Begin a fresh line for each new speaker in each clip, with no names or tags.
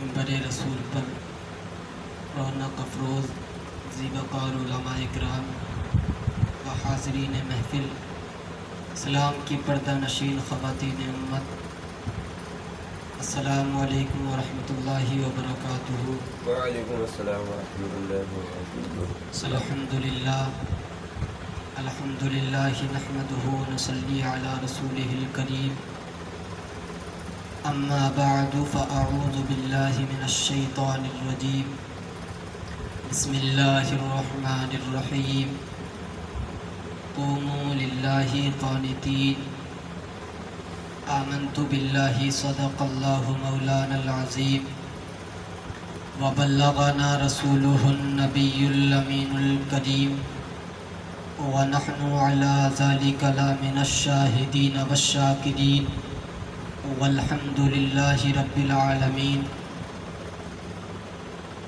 منبر رسول پر رونق افروز زیبقار علماء اکرام و حاضرین محفل، اسلام کی پردہ نشین خواتین امت، السلام علیکم ورحمۃ اللہ وبرکاتہ۔
وعلیکم السلام ورحمۃ اللہ وبرکاتہ۔
الحمد للہ نحمدہ ونصلی علی رسولہ الکریم، اما بعد فاعوذ باللہ من الشیطان الرجیم، بسم اللہ الرحمن الرحیم، قوموا للہ قانتین، آمنت باللہ صدق اللہ مولانا العظیم، وبلغنا رسولہ النبی الامین الکریم، ونحن على ذلك لمن الشاہدین والشاکرین، والحمد للہ رب العالمین۔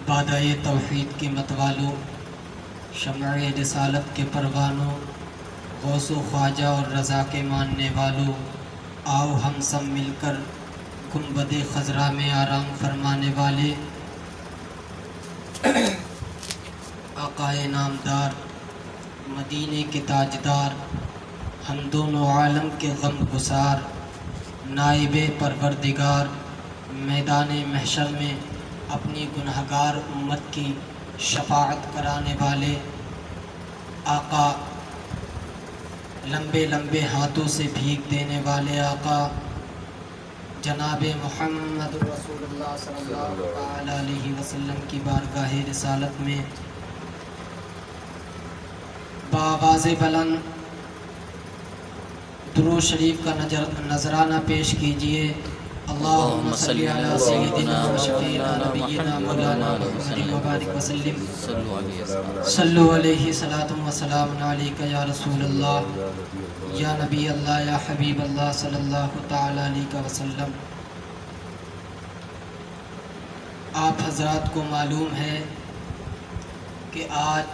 بادہ توحید کے متوالوں، شمع رسالت کے پروانوں، غوث و خواجہ اور رضا کے ماننے والوں، آؤ ہم سب مل کر گنبد خضرا میں آرام فرمانے والے آقائے نامدار، مدینے کے تاجدار، ہم دونوں عالم کے غم گسار، نائب پروردگار، میدان محشر میں اپنی گنہگار امت کی شفاعت کرانے والے آقا، لمبے لمبے ہاتھوں سے بھیگ دینے والے آقا جناب محمد رسول اللہ صلی اللہ علیہ وسلم کی بارگاہ رسالت میں بآواز بلند درود شریف کا نذرانہ پیش کیجئے۔ اللہم صلی علی سیدنا و شفیعنا نبینا مولانا محمد وبارک وسلم، صلو علیہ صلاۃ و سلام علیک یا رسول اللہ، یا نبی اللہ، یا حبیب اللہ صلی اللہ تعالی علیہ وسلم۔ آپ حضرات کو معلوم ہے کہ آج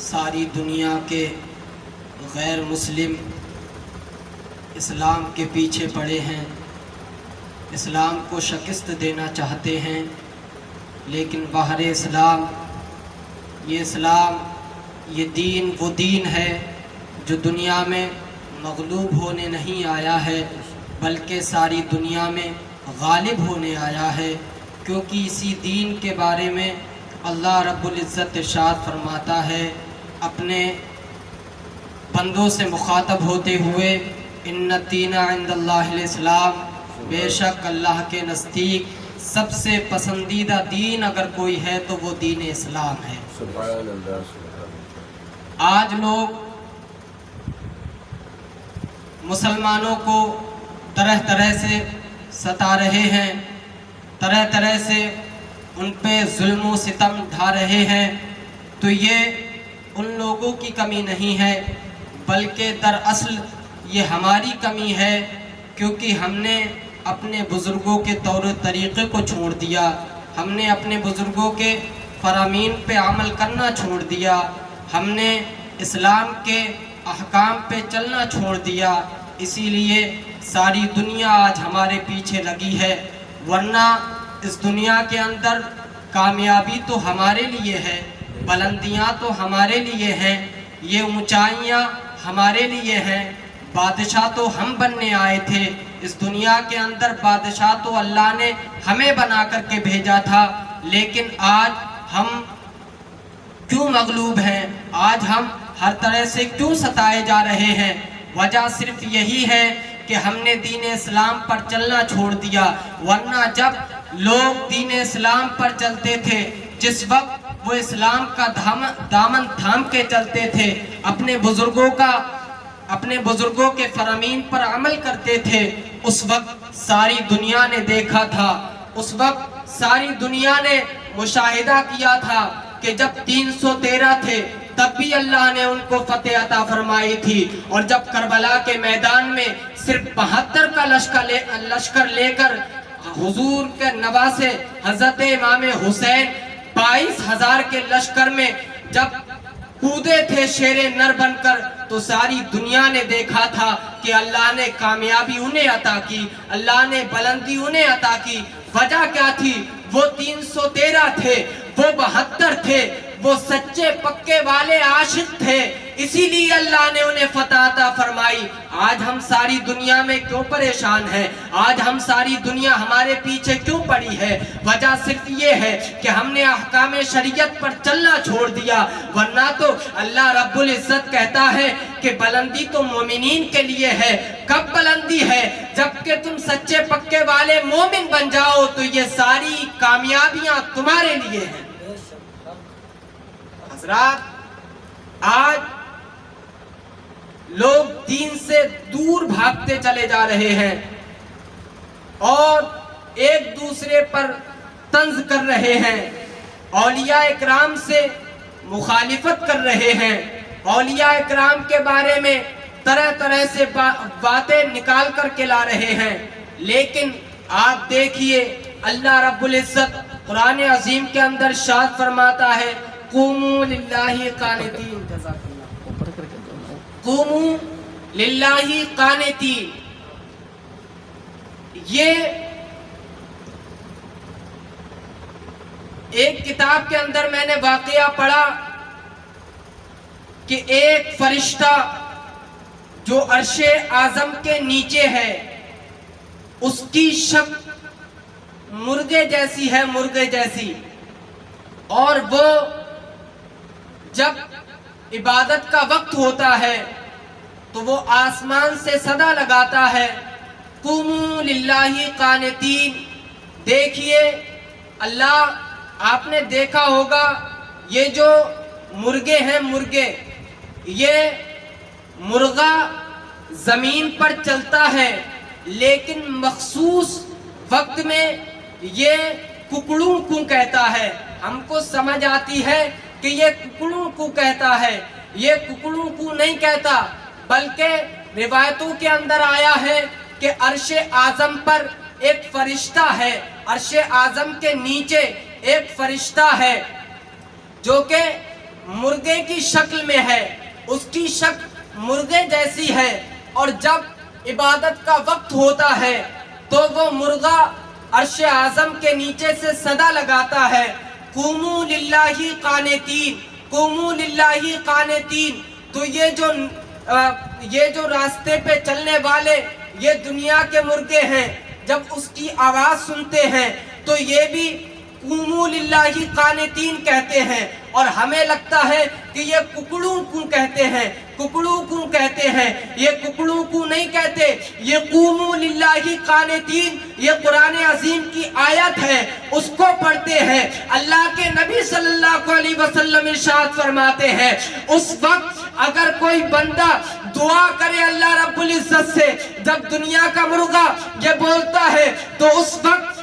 ساری دنیا کے غیر مسلم اسلام کے پیچھے پڑے ہیں، اسلام کو شکست دینا چاہتے ہیں، لیکن باہر اسلام، یہ دین وہ دین ہے جو دنیا میں مغلوب ہونے نہیں آیا ہے، بلکہ ساری دنیا میں غالب ہونے آیا ہے، کیونکہ اسی دین کے بارے میں اللہ رب العزت ارشاد فرماتا ہے اپنے بندوں سے مخاطب ہوتے ہوئے، ان الدین عند اللہ الاسلام، بے شک اللہ کے نزدیک سب سے پسندیدہ دین اگر کوئی ہے تو وہ دین اسلام ہے۔
سبحان اللہ۔
آج لوگ مسلمانوں کو طرح طرح سے ستا رہے ہیں، طرح طرح سے ان پہ ظلم و ستم ڈھا رہے ہیں، تو یہ ان لوگوں کی کمی نہیں ہے، بلکہ دراصل یہ ہماری کمی ہے، کیونکہ ہم نے اپنے بزرگوں کے طور طریقے کو چھوڑ دیا، ہم نے اپنے بزرگوں کے فرامین پہ عمل کرنا چھوڑ دیا، ہم نے اسلام کے احکام پہ چلنا چھوڑ دیا، اسی لیے ساری دنیا آج ہمارے پیچھے لگی ہے، ورنہ اس دنیا کے اندر کامیابی تو ہمارے لیے ہے، بلندیاں تو ہمارے لیے ہیں، یہ اونچائیاں ہمارے لیے ہیں، بادشاہ تو ہم بننے آئے تھے اس دنیا کے اندر، بادشاہ تو اللہ نے ہمیں بنا کر کے بھیجا تھا، لیکن آج ہم کیوں مغلوب ہیں، آج ہم ہر طرح سے کیوں ستائے جا رہے ہیں؟ وجہ صرف یہی ہے کہ ہم نے دین اسلام پر چلنا چھوڑ دیا، ورنہ جب لوگ دین اسلام پر چلتے تھے، جس وقت وہ اسلام کا دامن تھام کے چلتے تھے، اپنے بزرگوں کے فرامین پر عمل کرتے تھے، اس وقت ساری دنیا نے دیکھا تھا، اس وقت ساری دنیا نے مشاہدہ کیا تھا کہ جب 313 تھے تب بھی اللہ نے ان کو فتح عطا فرمائی تھی، اور جب کربلا کے میدان میں صرف 72 کا لشکر لے کر حضور کے نواسے حضرت امام حسین 22,000 کے لشکر میں جب کودے تھے شیر نر بن کر، تو ساری دنیا نے دیکھا تھا کہ اللہ نے کامیابی انہیں عطا کی، اللہ نے بلندی انہیں عطا کی۔ وجہ کیا تھی؟ وہ 313 تھے، وہ 72 تھے، وہ سچے پکے والے عاشق تھے، اسی لیے اللہ نے انہیں فتح عطا فرمائی۔ آج ہم ساری دنیا میں کیوں پریشان ہیں؟ آج ہم ساری دنیا ہمارے پیچھے کیوں پڑی ہے؟ وجہ صرف یہ ہے کہ ہم نے احکام شریعت پر چلنا چھوڑ دیا، ورنہ تو اللہ رب العزت کہتا ہے کہ بلندی تو مومنین کے لیے ہے۔ کب بلندی ہے؟ جب کہ تم سچے پکے والے مومن بن جاؤ تو یہ ساری کامیابیاں تمہارے لیے ہیں۔ حضرات، آج لوگ دین سے دور بھاگتے چلے جا رہے ہیں اور ایک دوسرے پر طنز کر رہے ہیں، اولیاء اکرام سے مخالفت کر رہے ہیں، اولیاء اکرام کے بارے میں طرح طرح سے باتیں نکال کر کے لا رہے ہیں۔ لیکن آپ دیکھیے اللہ رب العزت قرآن عظیم کے اندر ارشاد فرماتا ہے قوموا للہ قانتین، قوموا للہ قانتین۔ یہ ایک کتاب کے اندر میں نے واقعہ پڑھا کہ ایک فرشتہ جو عرش اعظم کے نیچے ہے، اس کی شکل مرغے جیسی ہے، مرغے جیسی، اور وہ جب عبادت کا وقت ہوتا ہے تو وہ آسمان سے صدا لگاتا ہے قوموا للہ قانتین۔ دیکھیے اللہ، آپ نے دیکھا ہوگا یہ جو مرغے ہیں، مرغے، یہ مرغا زمین پر چلتا ہے لیکن مخصوص وقت میں یہ ککڑوں کو کہتا ہے۔ ہم کو سمجھ آتی ہے کہ یہ ککڑوں کو کہتا ہے، یہ ککڑوں کو نہیں کہتا، بلکہ روایتوں کے اندر آیا ہے کہ عرش اعظم پر ایک فرشتہ ہے، عرش اعظم کے نیچے ایک فرشتہ ہے جو کہ مرغے کی شکل میں ہے، اس کی شکل مرغے جیسی ہے، اور جب عبادت کا وقت ہوتا ہے تو وہ مرغا عرش اعظم کے نیچے سے صدا لگاتا ہے قوموا للہ قانتین، قوموا للہ قانتین۔ تو یہ جو راستے پہ چلنے والے یہ دنیا کے مرغے ہیں، جب اس کی آواز سنتے ہیں تو یہ بھی قوموا للہ قانتین کہتے ہیں، اور ہمیں لگتا ہے کہ یہ ککڑوں کو کہتے ہیں، ککڑوں کو کہتے ہیں، یہ ککڑوں کو نہیں کہتے، یہ قوموا للہ قانتین، یہ قرآن عظیم کی آیت ہے، اس کو پڑھتے ہیں۔ اللہ کے نبی صلی اللہ علیہ وسلم ارشاد فرماتے ہیں اس وقت اگر کوئی بندہ دعا کرے اللہ رب العزت سے، جب دنیا کا مرغا یہ بولتا ہے تو اس وقت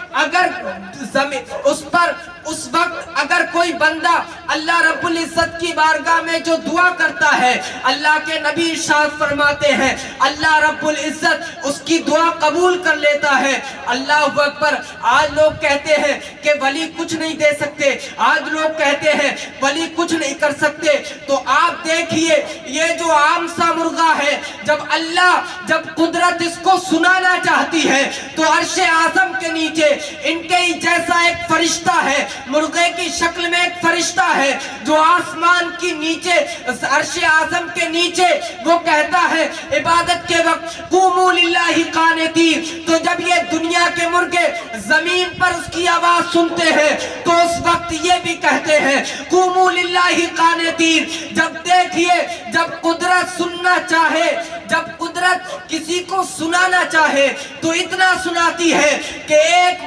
اگر کوئی بندہ اللہ رب العزت کی بارگاہ میں جو دعا کرتا ہے، اللہ کے نبی ارشاد فرماتے ہیں اللہ رب العزت اس کی دعا قبول کر لیتا ہے۔ اللہ اکبر۔ آج لوگ کہتے ہیں کہ ولی کچھ نہیں دے سکتے، آج لوگ کہتے ہیں ولی کچھ نہیں کر سکتے، تو آپ دیکھیے یہ جو عام سا مرغا ہے، جب قدرت اس کو سنانا چاہتی ہے تو عرش اعظم کے نیچے ان کے ہی جیسا ایک فرشتہ ہے، مرغے کی شکل میں ایک فرشتہ ہے جو آسمان کی نیچے عرش اعظم کے نیچے وہ کہتا ہے عبادت کے وقت قوموا للہ قانتین۔ تو جب یہ دنیا کے مرغے زمین پر اس کی آواز سنتے ہیں تو اس وقت یہ بھی کہتے ہیں قوموا للہ قانتین۔ جب دیکھیے جب قدرت سننا چاہے، جب قدرت کسی کو سنانا چاہے تو اتنا سناتی ہے کہ ایک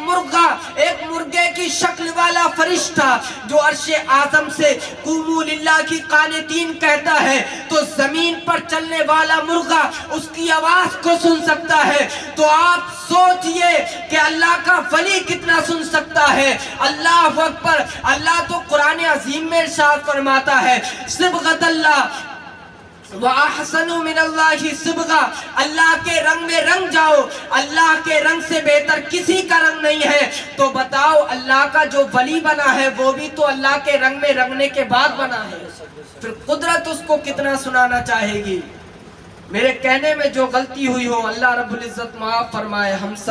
مرغے کی شکل والا فرشتہ جو عرش اعظم سے قوموا للہ کی قانتین کہتا ہے تو زمین پر چلنے والا مرغا اس کی آواز کو سن سکتا ہے۔ تو آپ سوچئے کہ اللہ کا ولی کتنا سن سکتا ہے۔ اللہ اکبر۔ اللہ تو قرآن عظیم میں ارشاد فرماتا ہے صبغت اللہ وَأَحْسَنُ مِنَ اللَّهِ صِبْغَةً، اللہ کے رنگ میں رنگ جاؤ، اللہ کے رنگ سے بہتر کسی کا رنگ نہیں ہے۔ تو بتاؤ اللہ کا جو ولی بنا ہے وہ بھی تو اللہ کے رنگ میں رنگنے کے بعد بنا ہے، پھر قدرت اس کو کتنا سنانا چاہے گی۔ میرے کہنے میں جو غلطی ہوئی ہو اللہ رب العزت معاف فرمائے ہم سب